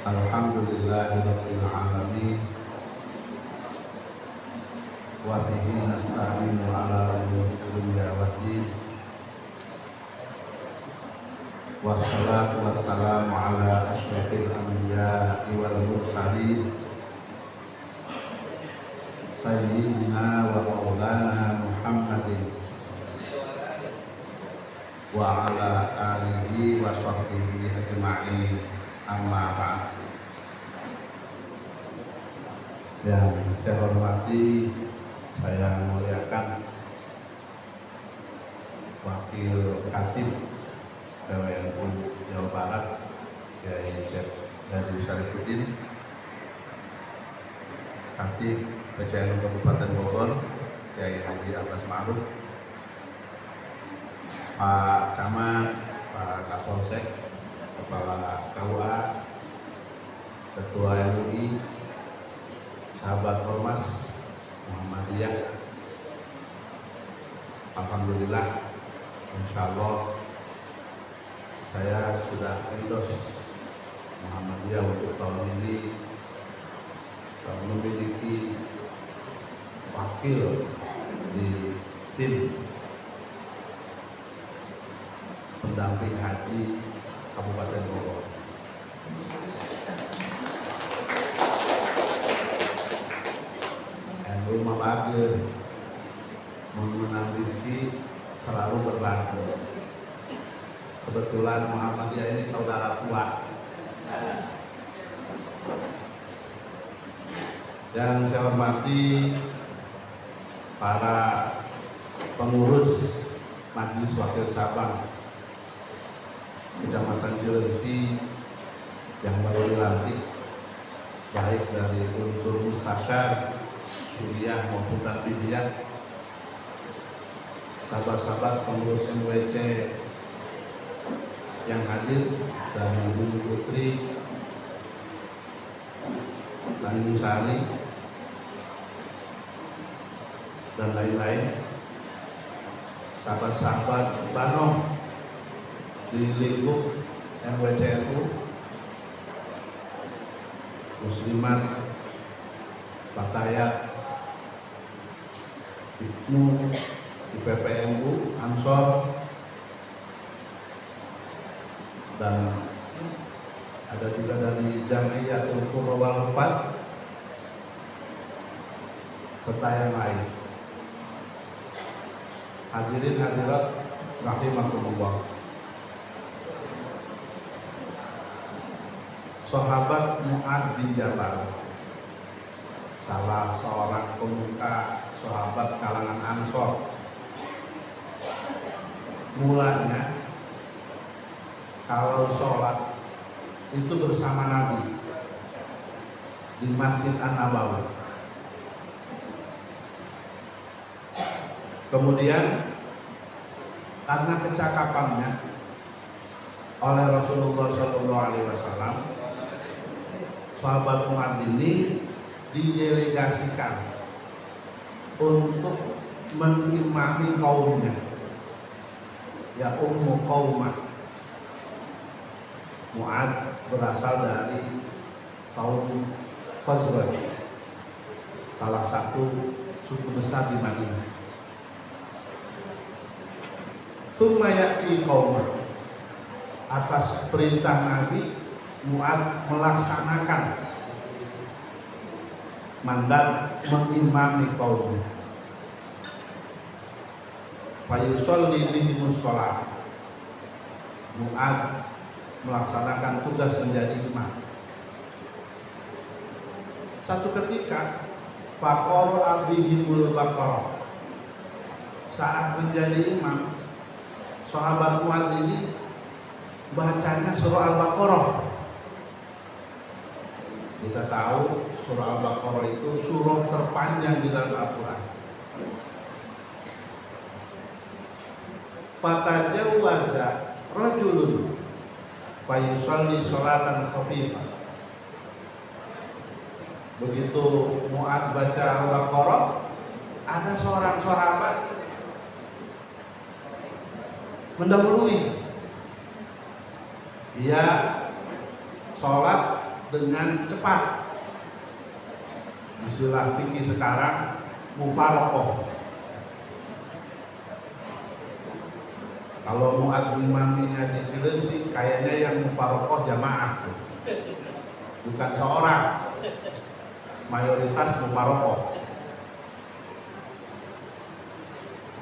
Alhamdulillahirabbil alamin wa bihi nasta'inu ala umuri dunya waddin wassalatu wassalamu ala asyrafil anbiya'i wal mursalin sayyidina wa maulana Muhammadin wa ala alihi wa sahbihi ajma'in, amma ba'd. Yang saya hormati, saya muliakan Wakil Khatib PWNU Jawa Barat Kiai Syekh Haji Syarifuddin, Khatib PCNU Kabupaten Bogor Kiai Haji Abbas Ma'ruf, Pak Camat, Pak Kapolsek, Kepala KUA, Ketua MUI, sahabat Ormas Muhammadiyah. Alhamdulillah, insya Allah saya sudah endorse Muhammadiyah untuk tahun ini dan memiliki wakil di tim pendamping haji Kabupaten Bogor. Rumah bahagia mengenang rezeki selalu berlaku. Kebetulan Muhammadiyah ini saudara tua. Dan saya hormati para pengurus Majelis Wakil Cabang Kecamatan Cilengsi yang baru dilantik, baik dari unsur mustasyar, Suriah maupun Tanfidiyah, sahabat-sahabat pengurus MWC yang hadir, dari Ibu Putri, Tanjung Sari, dan lain-lain, sahabat-sahabat Banong di lingkup MWCNU, Muslimat, Fatayat, Ibnu, di PPMU, Ansor, dan ada juga dari Jamiyatul Qurra wal Wafat, serta yang lain. Hadirin hadirat rahimakumullah. Sahabat Mu'ad bin Jabal, salah seorang pemuka sahabat kalangan Ansor. Mulanya kalau sholat itu bersama Nabi di Masjid An-Nabawi. Kemudian karena kecakapannya oleh Rasulullah SAW, sahabat Mu'ad ini didelegasikan untuk mengimami kaumnya, ya ummu qaumah. Mu'ad berasal dari kaum Khazraj, salah satu suku besar di Madinah. Tsumma ya'ti qaumah, atas perintah Nabi, Mu'ad melaksanakan mandat mengimami kaumnya. Fayusolli bihimus sholat, Mu'ad melaksanakan tugas menjadi imam. Satu ketika faqara bihimul baqarah, saat menjadi imam, sahabat Mu'ad ini bacanya surah Al-Baqarah. Kita tahu surah Al-Baqarah itu surah terpanjang di dalam Al-Quran. Fatajawwaza rajulun fayusalli sholatan khafifah. Begitu Mu'ad baca Al-Baqarah, ada seorang sahabat mendahului. Dia sholat dengan cepat. Istilah fikih sekarang mufarokoh. Kalau muat imamnya di Cilengsi, kayaknya yang mufarokoh jamaah, bukan seorang. Mayoritas mufarokoh.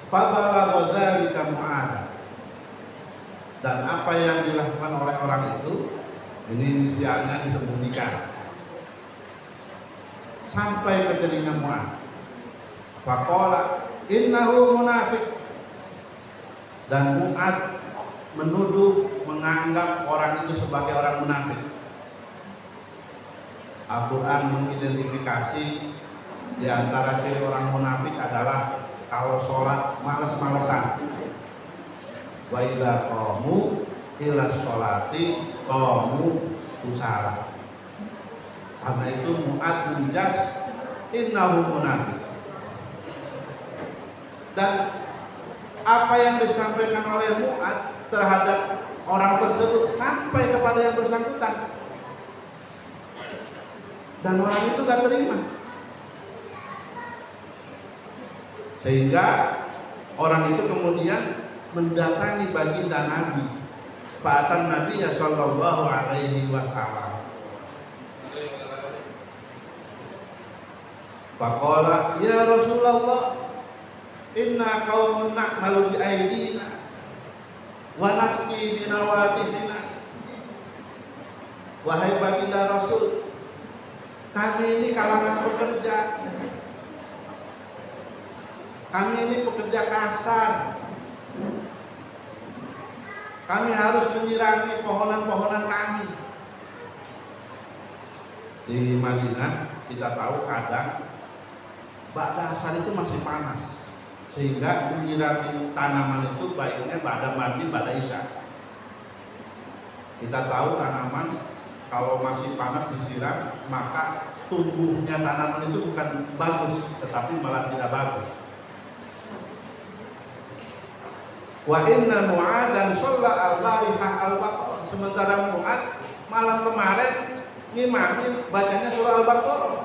Fabalagha dzalika Mu'adz. Dan apa yang dilakukan oleh orang itu, ini inisialnya disembunyikan, sampai ke telinga Mu'adz. Faqala innahu munafiq. Dan Mu'adz menuduh, menganggap orang itu sebagai orang munafik. Al-Quran mengidentifikasi di antara ciri orang munafik adalah kalau sholat males-malesan. Wa idza qamu ila sholati qamu kusala. Karena itu Mu'adz menjas innahu munafik. Dan apa yang disampaikan oleh Mu'adz terhadap orang tersebut sampai kepada yang bersangkutan, dan orang itu gak terima, sehingga orang itu kemudian mendatangi baginda Nabi, fa'atan Nabi sallallahu alaihi wasallam. Faqala ya Rasulullah, inna qaumun na'malu bi aydina wa nasqi bi nawadihina. Wahai baginda Rasul, kami ini kalangan pekerja. Kami ini pekerja kasar. Kami harus menyirami pohonan-pohonan kami. Di Madinah kita tahu kadang ba'da asar itu masih panas, sehingga menyirami tanaman itu baiknya ba'da maghrib, ba'da isya. Kita tahu tanaman kalau masih panas disiram, maka tumbuhnya tanaman itu bukan bagus, tetapi malah tidak bagus. Wa inna Mu'adzan shalla al-barihah al-Baqarah. Sementara Mu'adz malam kemarin ngimamin bacanya surah Al-Baqarah.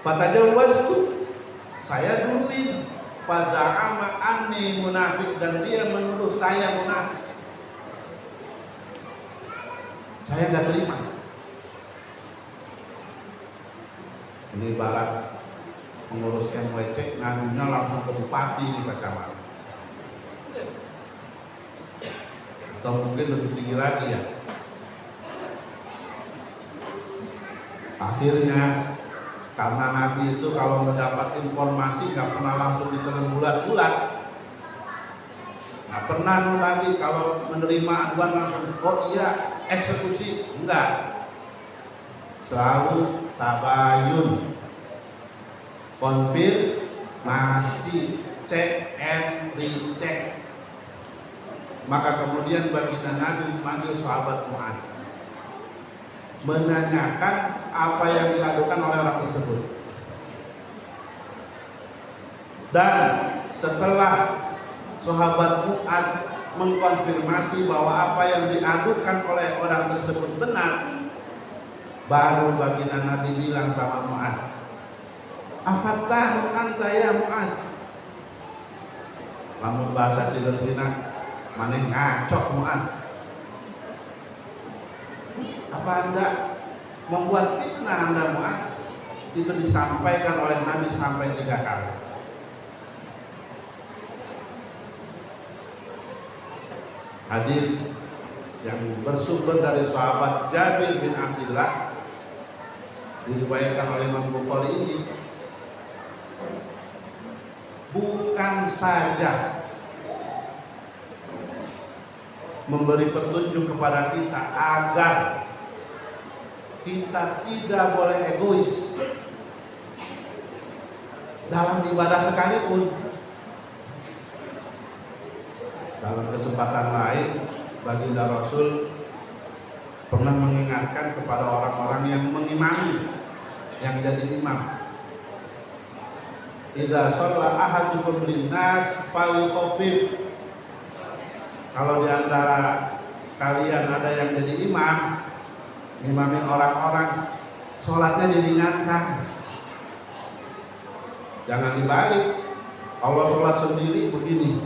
Fatajawwaztu, saya duluin. Faza'ama anni munafik, dan dia menuduh saya munafik. Saya nggak terima. Ini barat mengurus MWC, ngadunya langsung ke bupati di Pacaman, atau mungkin lebih tinggi lagi ya. Akhirnya karena Nabi itu kalau mendapat informasi nggak pernah langsung ditelan bulat-bulat. Nggak pernah Nabi kalau menerima aduan langsung, oh iya eksekusi, enggak. Selalu tabayun, konfirmasi, cek and recheck. Maka kemudian baginda Nabi memanggil sahabat Mu'adz, menanyakan apa yang dilakukan oleh orang tersebut. Dan setelah sahabat Mu'adz mengkonfirmasi bahwa apa yang diadukan oleh orang tersebut benar, baru baginda Nabi bilang sama Mu'adz, afattahu anta ya Mu'adz. Lamun bahasa Cileungsinan, maneh ngacok Mu'adz. Apa Anda membuat fitnah Anda Mu'adz? Itu disampaikan oleh Nabi sampai 3 kali. Hadis yang bersumber dari sahabat Jabir bin Abdullah, diriwayatkan oleh Imam Bukhari ini, bukan saja memberi petunjuk kepada kita agar kita tidak boleh egois dalam ibadah sekalipun. Dalam kesempatan lain, baginda Rasul pernah mengingatkan kepada orang-orang yang mengimami, yang jadi imam, idza shalla ahadukum linnas falyukhaffif. Kalau diantara kalian ada yang jadi imam, imamin orang-orang, sholatnya diringankan. Jangan dibalik. Kalau sholat sendiri begini,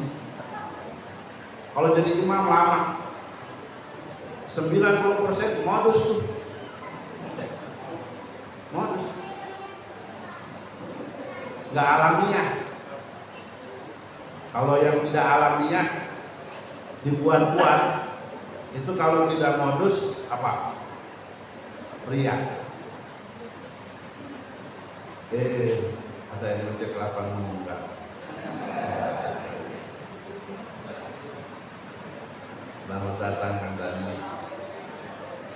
kalau jadi imam lama, 90% modus tuh, modus, nggak alamiah. Kalau yang tidak alamiah dibuat-buat, itu kalau tidak modus apa? Ria. Ada yang ngecek 8 enggak? Selamat datang Kang Dani.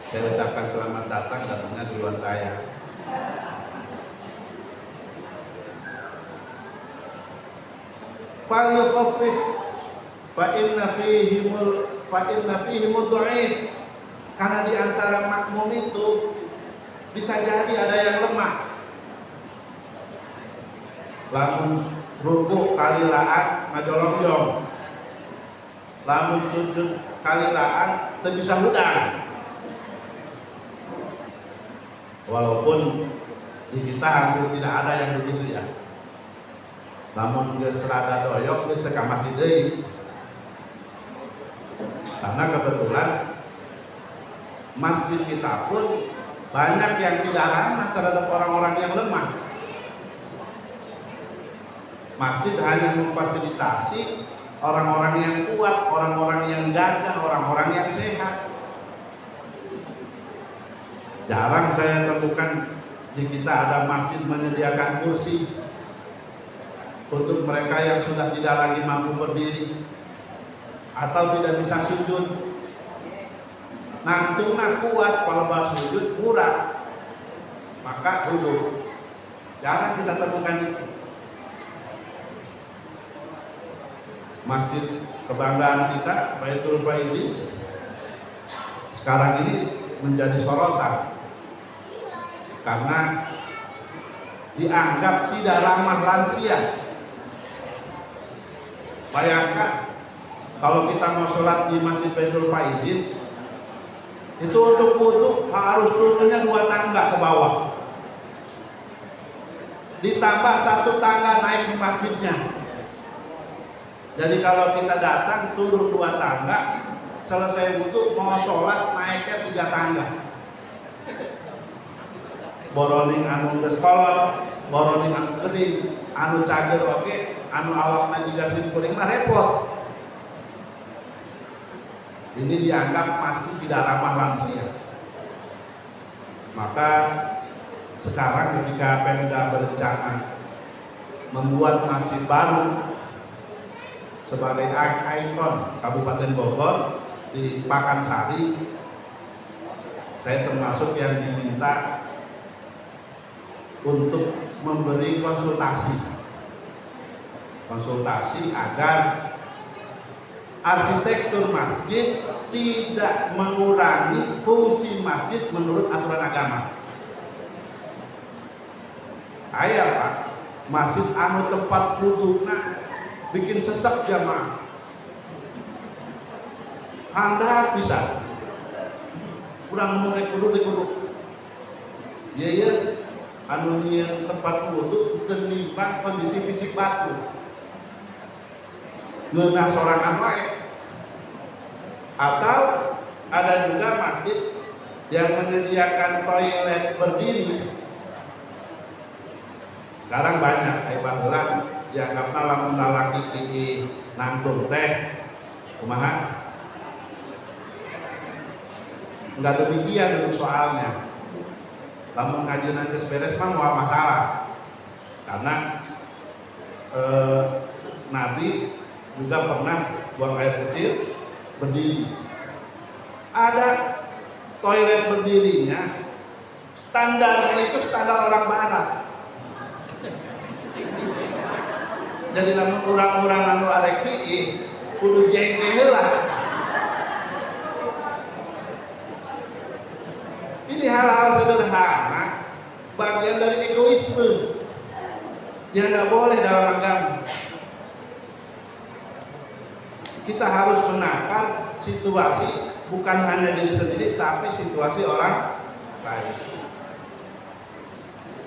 Saya ucapkan selamat datang, datangnya duluan saya. Fal yukhaffif fa inna fihimul dhaif. Karena di antara makmum itu bisa jadi ada yang lemah. Lamun ruku kalilaan ngajolong-jong, lamun sujud kalilaan teu bisa hudang. Walaupun di kita hampir tidak ada yang begitu ya. Namun geus rada doyok geus teu ka masjid deui. Karena kebetulan masjid kita pun banyak yang tidak ramah terhadap orang-orang yang lemah. Masjid hanya memfasilitasi orang-orang yang kuat, orang-orang yang gagah, orang-orang yang sehat. Jarang saya temukan di kita ada masjid menyediakan kursi untuk mereka yang sudah tidak lagi mampu berdiri atau tidak bisa sujud. Nantungna kuat kalau bahas sujud murah, maka duduk. Jarang kita temukan itu. Masjid kebanggaan kita, Baitul Faizin, sekarang ini menjadi sorotan karena dianggap tidak ramah lansia. Bayangkan kalau kita mau sholat di Masjid Baitul Faizin, itu untuk wudu harus turunnya 2 tangga ke bawah, ditambah 1 tangga naik ke masjidnya. Jadi kalau kita datang turun 2 tangga, selesai wudu mau sholat naiknya 3 tangga. Boroning anu geus kolot, boroning anu gering, anu cager oke, anu awakna juga simkuring mah repot. Ini dianggap masjid tidak ramah lansia. Maka sekarang ketika Pemda berencana membuat masjid baru sebagai ikon Kabupaten Bogor di Pakansari, saya termasuk yang diminta untuk memberi konsultasi agar arsitektur masjid tidak mengurangi fungsi masjid menurut aturan agama. Aya Pak, masjid anu tempat wuduna bikin sesek jamaah, handap bisa kurang mulai kudu ya anu nyian tempat wudu terlibat kondisi fisik batu ngeunah sorangan wae. Atau ada juga masjid yang menyediakan toilet berdiri. Sekarang banyak baheula dianggapna lamun lalaki di nangtung teh kumaha? Enggak demikian duduk soalnya. Lamun ngajeunna geus beres mah moal masalah. Karena Nabi juga pernah buang air kecil berdiri. Ada toilet berdirinya, standarnya itu standar orang barat. Jadi namun orang-orang anu arek kieu kudu jengke heula. Ini hal-hal sederhana, bagian dari egoisme yang nggak boleh dalam agama. Kita harus menakar situasi bukan hanya diri sendiri tapi situasi orang lain.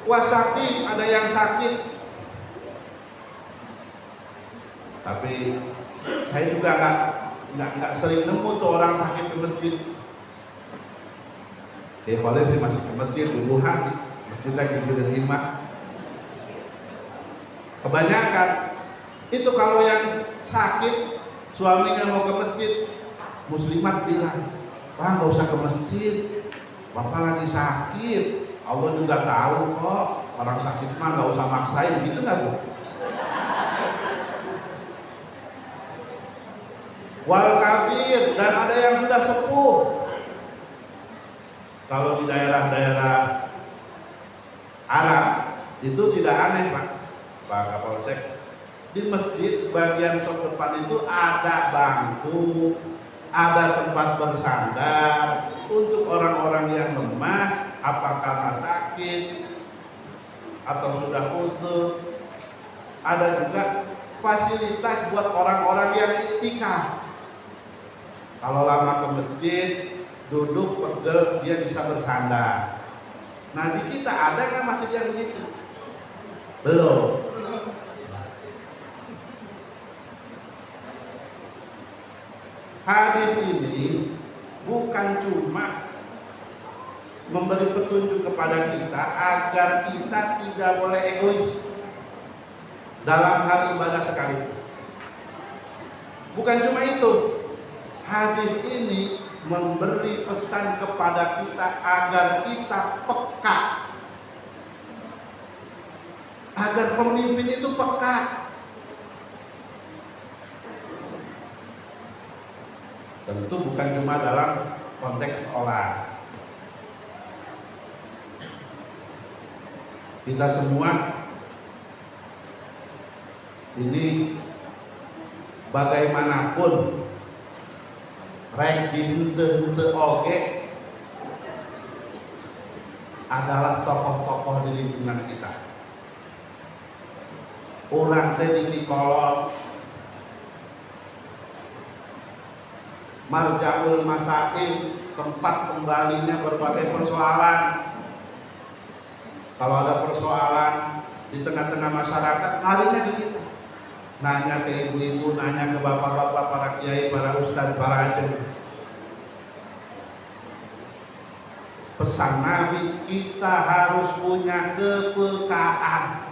Wah sakit, ada yang sakit, tapi saya juga nggak sering nemu tuh orang sakit ke masjid. Kalau sih masih ke masjid, bubuhan, masjid lagi gilir imam. Kebanyakan itu kalau yang sakit, suaminya mau ke masjid, muslimat bilang, "Wah nggak usah ke masjid, bapak lagi sakit. Allah juga tahu kok, orang sakit mah nggak usah maksain." Gitu nggak Bu? Wal kabir, dan ada yang sudah sepuh. Kalau di daerah-daerah Arab itu tidak aneh Pak Kapolsek. Di masjid bagian sok depan itu ada bangku, ada tempat bersandar untuk orang-orang yang lemah, apa karena sakit atau sudah uzur. Ada juga fasilitas buat orang-orang yang iktikaf. Kalau lama ke masjid, duduk pegel, dia bisa bersandar. Nah di kita ada nggak masjid yang begitu? Belum. Hadis ini bukan cuma memberi petunjuk kepada kita agar kita tidak boleh egois dalam hal ibadah sekalipun. Bukan cuma itu. Hadis ini memberi pesan kepada kita agar kita peka, agar pemimpin itu peka. Tentu bukan cuma dalam konteks sekolah. Kita semua ini bagaimanapun rek dihente-hente oge adalah tokoh-tokoh di lingkungan kita. Orang teh di kolot marjaul masakin, tempat kembalinya berbagai persoalan. Kalau ada persoalan di tengah-tengah masyarakat, larinya ke kita. Nanya ke ibu-ibu, nanya ke bapak-bapak, para kiai, para ustadz, para ajeng. Pesan Nabi, kita harus punya kepekaan.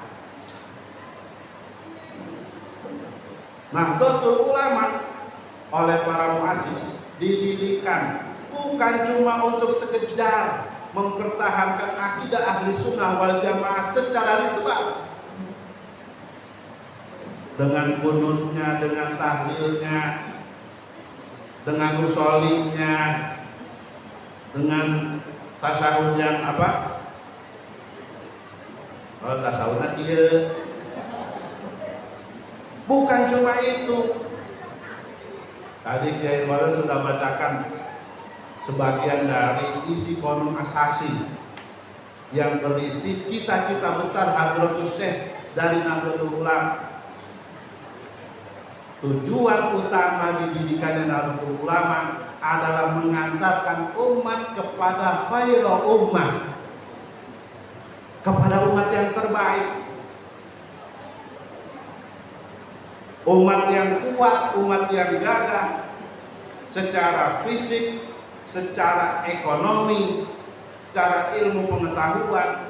Nahdlatul Ulama oleh para muassis didirikan bukan cuma untuk sekedar mempertahankan akidah ahli sunnah wal jamaah secara ritual, dengan kunutnya, dengan tahlilnya, dengan musolihnya, dengan tasawuf yang apa? Kalau tasawufnya dia bukan cuma itu. Tadi Kiai Walid sudah bacakan sebagian dari isi konum asasi yang berisi cita-cita besar Hadratus Syekh dari Nahdlatul Ulama. Tujuan utama didirikannya Nahdlatul Ulama adalah mengantarkan umat kepada khairul ummah, kepada umat yang terbaik, umat yang kuat, umat yang gagah secara fisik, secara ekonomi, secara ilmu pengetahuan,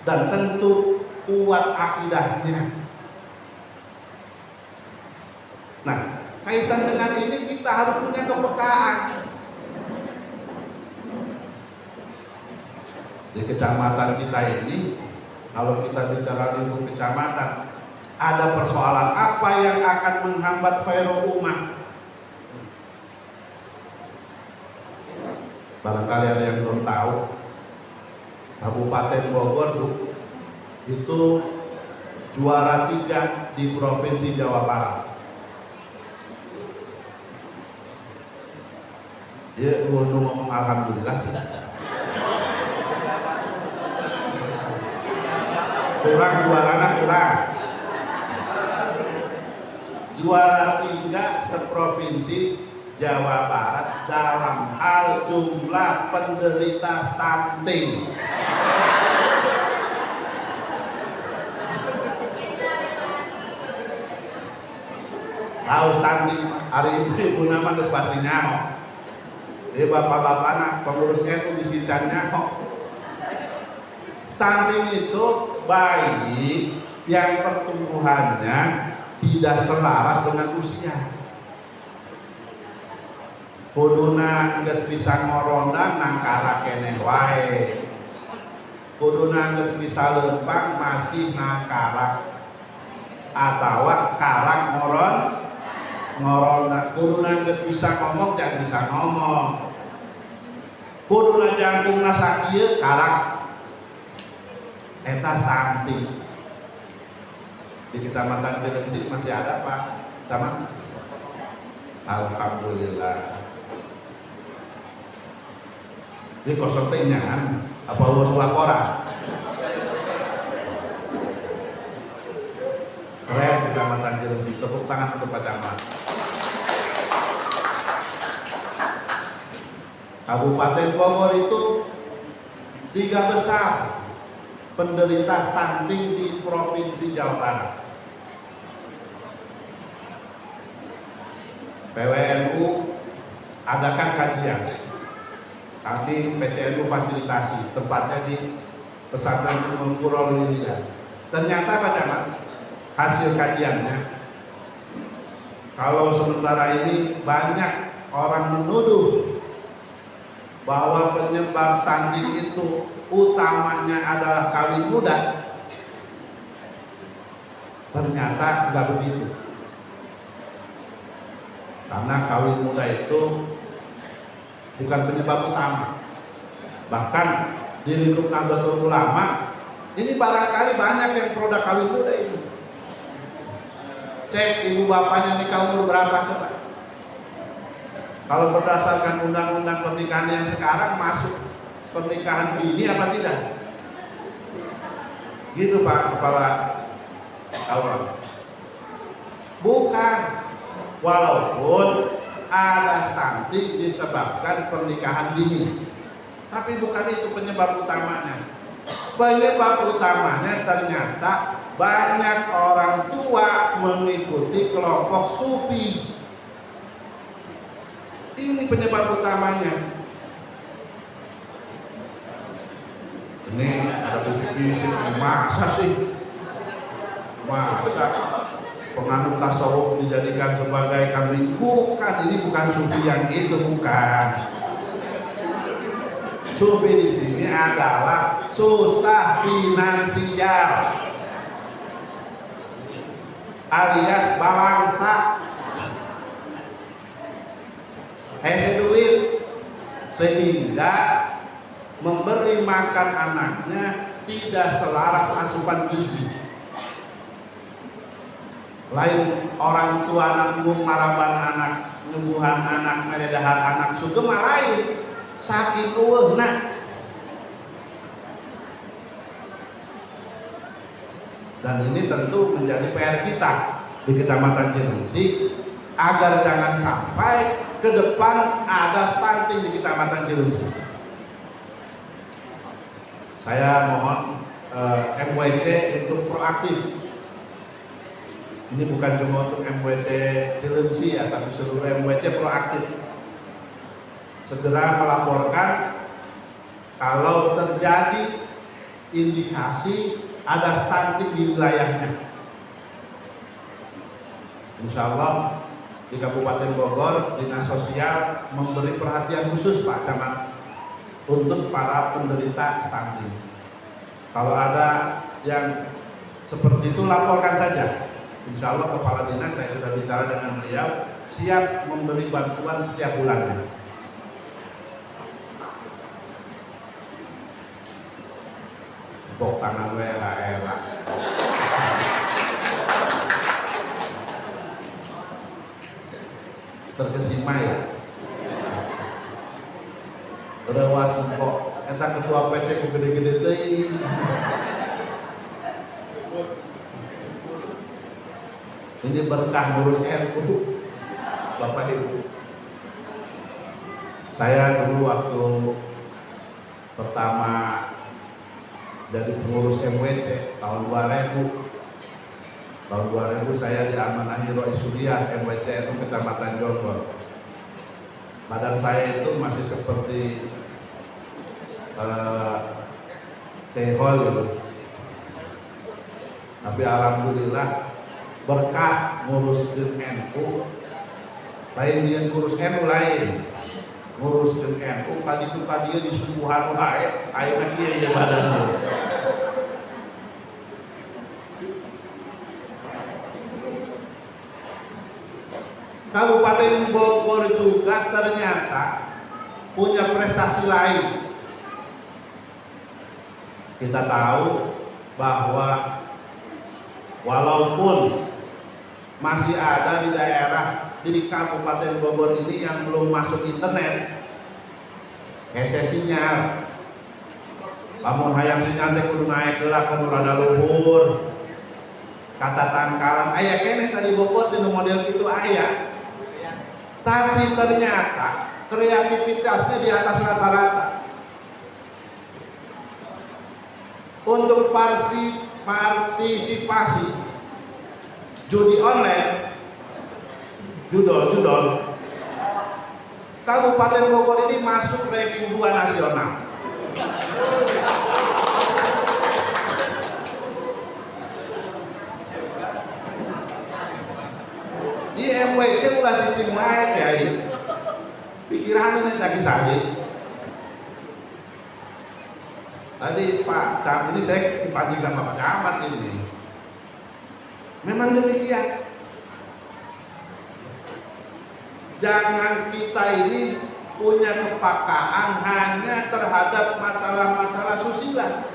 dan tentu kuat akidahnya. Nah, kaitan dengan ini kita harus punya kepekaan. Di kecamatan kita ini, kalau kita bicara lingkup kecamatan, ada persoalan apa yang akan menghambat khairul ummah? Barangkali ada yang belum tahu, Kabupaten Bogor itu juara 3 di Provinsi Jawa Barat. Ya, gua ngomong alhamdulillah sih. Kurang juaranya kurang. Juara 3 seprovinsi Jawa Barat dalam hal jumlah penderita stunting. Tahu stunting hari ini ibu nama geus pasti nyaho. Bapak-bapak anak pengurus NU bisi can nyaho. Stunting itu bayi yang pertumbuhannya tidak selaras dengan usia. Kuduna geus bisa ngorondang nangkara keneh wae. Kuduna geus bisa lempang masih nangkara atawa karang ngorondang. Kuduna geus bisa ngomong jangan bisa ngomong. Kuduna jangkungna sakieu karang eta stunting. Di Kecamatan Cilengsi masih ada Pak Camat? Alhamdulillah. Ini kosong tehnya kan? Apa ulun laporan? Keren Kecamatan Cilengsi, tepuk tangan untuk Pak Camat. Kabupaten Bogor itu 3 besar penderita stunting di Provinsi Jawa Barat. PWNU adakan kajian. Kami PCNU fasilitasi, tempatnya di Pesantren Ummul Qura Lilia. Ternyata Pak Camat, hasil kajiannya, kalau sementara ini banyak orang menuduh bahwa penyebab stunting itu utamanya adalah kawin muda, ternyata nggak begitu. Karena kawin muda itu bukan penyebab utama. Bahkan di lingkup Nahdlatul Ulama ini barangkali banyak yang produk kawin muda ini. Cek ibu bapaknya nikah umur berapa coba. Kalau berdasarkan undang-undang pernikahan yang sekarang masuk pernikahan dini apa tidak? Gitu Pak Kepala Awal. Bukan. Walaupun ada stunting disebabkan pernikahan dini, tapi bukan itu penyebab utamanya. Penyebab utamanya ternyata banyak orang tua mengikuti kelompok sufi. Ini penyebab utamanya. Ini ada bisik-bisik, masa sih? Masa penganut tasawuf dijadikan sebagai kambing? Bukan, ini bukan sufi yang itu, bukan. Sufi di sini adalah susah finansial, alias balangsa, duit, sehingga memberi makan anaknya tidak selaras asupan gizi. Lain orang tua nanggung maraban anak, nyembuhan anak, meredahan anak sugeng lain sakit eueuna. Dan ini tentu menjadi PR kita di Kecamatan Cilengsi agar jangan sampai ke depan ada stunting di Kecamatan Cilengsi. Saya mohon MWC untuk proaktif. Ini bukan cuma untuk MWC Cilengsi ya, tapi seluruh MWC proaktif. Segera melaporkan kalau terjadi indikasi ada stunting di wilayahnya. Insya Allah di Kabupaten Bogor, Dinas Sosial memberi perhatian khusus Pak Camat untuk para penderita stunting. Kalau ada yang seperti itu laporkan saja. Insya Allah Kepala Dinas, saya sudah bicara dengan beliau, siap memberi bantuan setiap bulannya. Tepuk tangan era. Terkesima ya. Rewas kok, eta ketua PC ku gede-gede teuing. Ini berkah ngurus RU, Bapak Ibu. Saya dulu waktu pertama jadi pengurus MWC tahun 2000 saya diamanahi Roy Surya, MWC itu Kecamatan Jonggol. Badan saya itu masih seperti tehol gitu. Tapi alhamdulillah berkah ngurus NU, lain dia ngurus NU lain. Ngurus NU kali itu dia disungguhan wae, ayeuna kieu ya badannya. Kabupaten Bogor juga ternyata punya prestasi lain. Kita tahu bahwa walaupun masih ada di daerah di Kabupaten Bogor ini yang belum masuk internet, sinyal. Lamun hayang sinyal teh kudu naik heula ka nu rada luhur. Kata tangkalan aya keneh tadi Bogor teh model kitu aya. Tapi ternyata kreativitasnya di atas rata-rata. Untuk partisipasi judi online, judol Kabupaten Bogor ini masuk ranking 2 nasional. Di MWC ulah cicing naik ya ini. Pikirannya lagi sakit. Tadi Pak Cam ini saya dipancing sama Pak Camat ini. Memang demikian. Jangan kita ini punya kepakaan hanya terhadap masalah-masalah susila.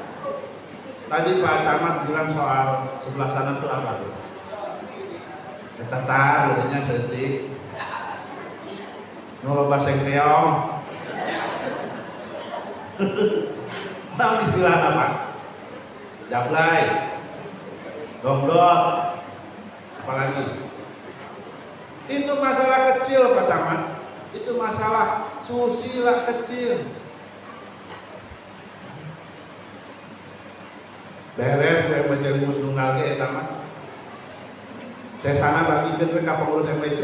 Tadi Pak Camat bilang soal sebelah sana itu apa tuh? Kita tahu nya setik. Noloba seng-seong. Nah, istilah apa? Jablay, dongdot, apalagi? Itu masalah kecil Pak Camat. Itu masalah susila kecil. Beres saya mencari musnungal ke tamat. Saya sana bagikan ke pengurus MWC.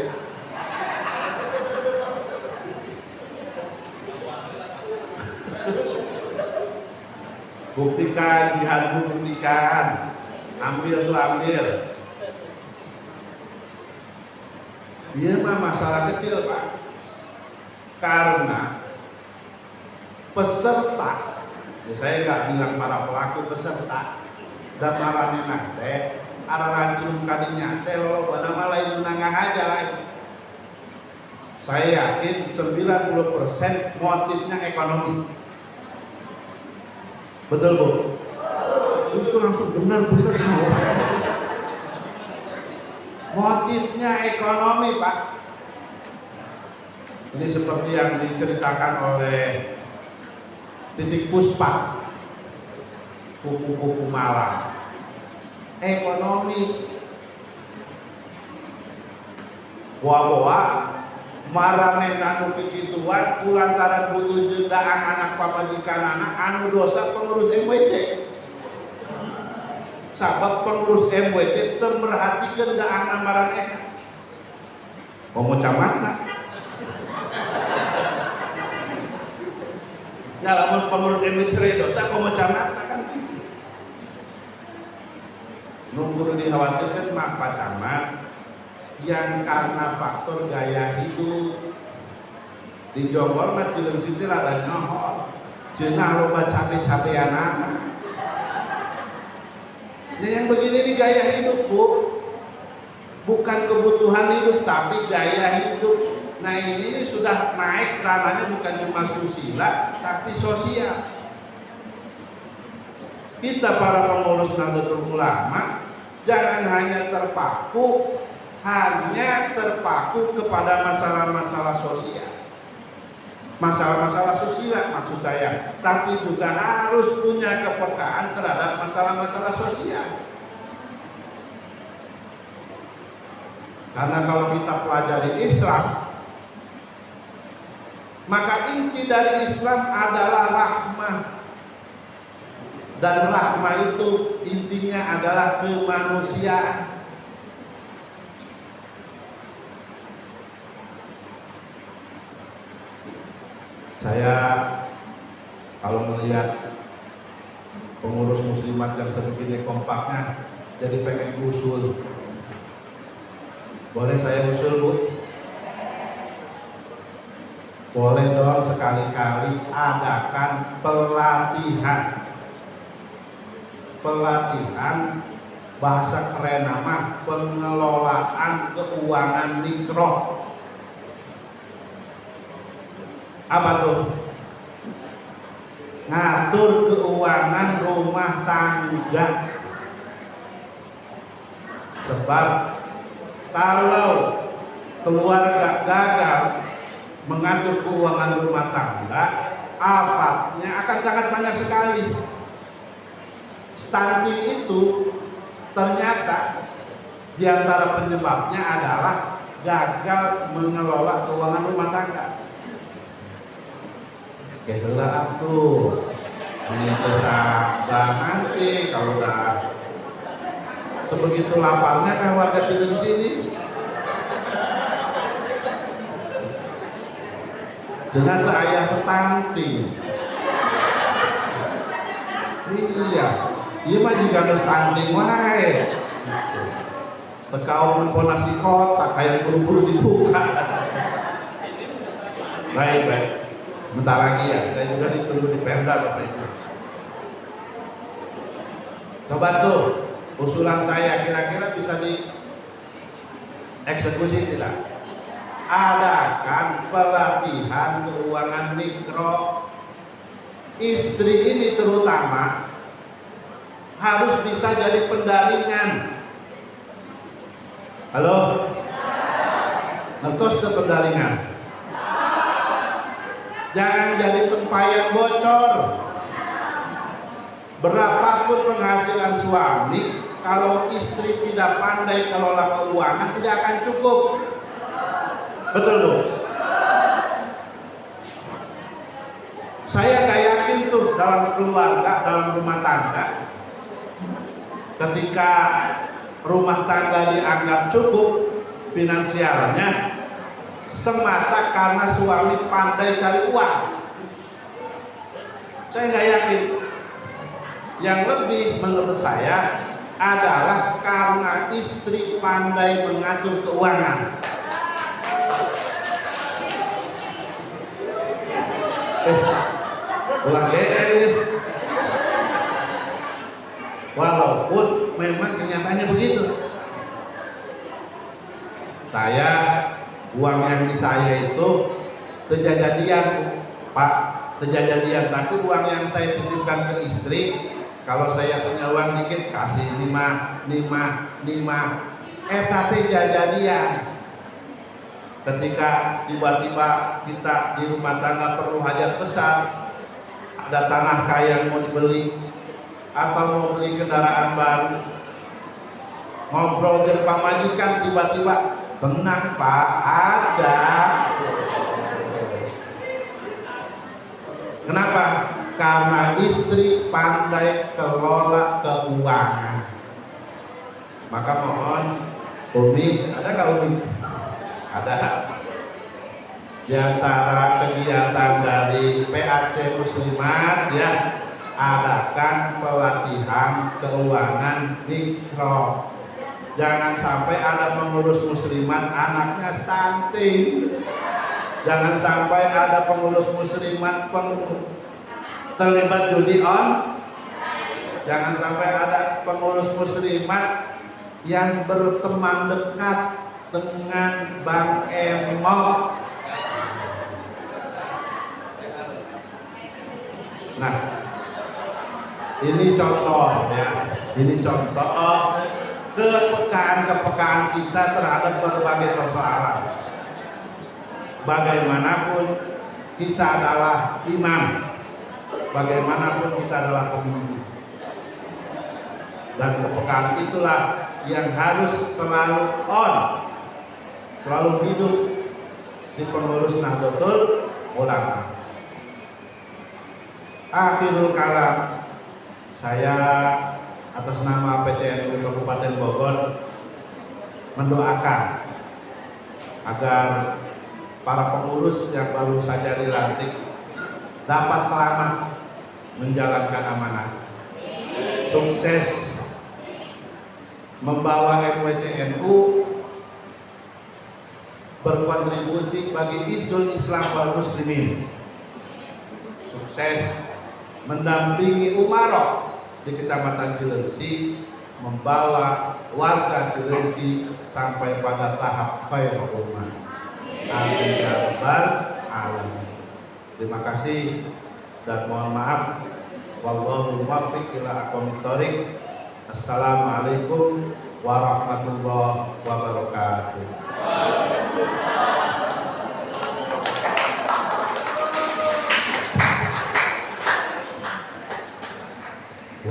Buktikan, jihad buktikan, ambil tuh ambil. Dia mah masalah kecil Pak, karena peserta, ya saya nggak bilang para pelaku peserta, dan marane nate, ara rancun kadinya teh lo nama lain menangah aja lain. Saya yakin 90% motifnya ekonomi. Betul Bu? Itu langsung benar. Motifnya ekonomi Pak. Ini seperti yang diceritakan oleh Titik Puspa, kupu-kupu malam. Ekonomi. Boa-boa marane anu kikituan kulantaran butuh jendaan anak pamajikan anak anu dosa pengurus MWC. Sabab pengurus MWC teu merhatikeun daangna marane. Komo camatna. Ya lamun pengurus MWC dosa komo camatna kan kitu. Nu kudu dikhawatirkeun mah Pak Camat yang karena faktor gaya hidup di Jonggol mah cileung situ rada nyohol cenah loba cape-capean anak. Nah yang begini ini gaya hidup Bu, bukan kebutuhan hidup tapi gaya hidup. Nah ini sudah naik ranahnya bukan cuma susila tapi sosial. Kita para pengurus Nahdlatul Ulama jangan hanya terpaku kepada masalah-masalah sosial, masalah-masalah sosial maksud saya, tapi juga harus punya kepekaan terhadap masalah-masalah sosial. Karena kalau kita pelajari Islam, Maka inti dari Islam adalah rahmah. Dan rahmah itu intinya adalah kemanusiaan. Saya kalau melihat pengurus muslimat yang sebegini kompaknya, jadi pengen usul. Boleh saya usul, Bu? Boleh dong sekali-kali adakan pelatihan bahasa keren nama pengelolaan keuangan mikro. Apa tuh? Ngatur keuangan rumah tangga. Sebab kalau keluarga gagal mengatur keuangan rumah tangga, afatnya akan sangat banyak sekali. Stunting itu ternyata diantara penyebabnya adalah gagal mengelola keuangan rumah tangga. Kayak tuh, ini sabar nanti kalau udah sebegitu laparnya kan warga Cileunyi sini. Jenah teu aya stunting. Iya, ieu mah jiga nu stunting wae. Tekaung mun nasi kotak kayak buru-buru dibuka. Baik. Bentar lagi ya, saya juga ditunggu di Pemda Bapak Ibu. Coba tuh usulan saya kira-kira bisa dieksekusi tidak? Adakan pelatihan keuangan mikro. Istri ini terutama harus bisa jadi pendaringan. Halo? Ngertos ke pendaringan? Jangan jadi tempayan bocor. Berapapun penghasilan suami, kalau istri tidak pandai kelola keuangan tidak akan cukup. Betul Bu? Saya nggak yakin tuh dalam keluarga, dalam rumah tangga, ketika rumah tangga dianggap cukup finansialnya semata karena suami pandai cari uang. Saya nggak yakin. Yang lebih menurut saya adalah karena istri pandai mengatur keuangan. Ulang walaupun memang kenyataannya begitu. Saya uang yang di saya itu terjadian Pak, terjadian, tapi uang yang saya titipkan ke istri, kalau saya punya uang dikit kasih 5 tapi jadian. Ketika tiba-tiba kita di rumah tangga perlu hajat besar, ada tanah kaya yang mau dibeli atau mau beli kendaraan baru, ngobrol dengan pamajikan, tiba-tiba tenang Pak, ada. Kenapa? Karena istri pandai kelola keuangan. Maka mohon Umi, ada nggak Umi? Ada. Di antara kegiatan dari PAC Muslimat ya, adakan pelatihan keuangan mikro. Jangan sampai ada pengurus muslimat anaknya stunting. Jangan sampai ada pengurus muslimat terlibat judi on. Jangan sampai ada pengurus muslimat yang berteman dekat dengan Bang Emok. Nah, ini contoh ya. Ini contoh kepekaan kita terhadap berbagai persoalan. Bagaimanapun kita adalah imam, bagaimanapun kita adalah pemimpin, dan kepekaan itulah yang harus selalu on, selalu hidup di pengurus Nahdlatul ulama. Akhirul kalam, saya atas nama PCNU Kabupaten Bogor mendoakan agar para pengurus yang baru saja dilantik dapat selamat menjalankan amanah, sukses membawa MWCNU berkontribusi bagi izul Islam wal Muslimin, sukses mendampingi umarok di Kecamatan Cilengsi, membawa warga Cilengsi sampai pada tahap khairul ummah. Amin ya rabbal alamin. Terima kasih dan mohon maaf. Wallahu muwaffiq ila aqwamit thoriq. Assalamualaikum warahmatullahi wabarakatuh.